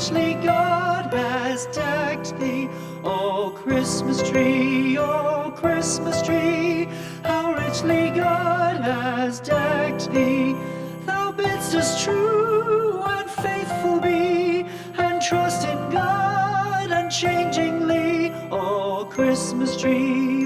richly God has decked thee. Oh Christmas tree, how richly God has decked thee. Thou bidst us true and faithful be, and trust in God unchangingly. Oh Christmas tree,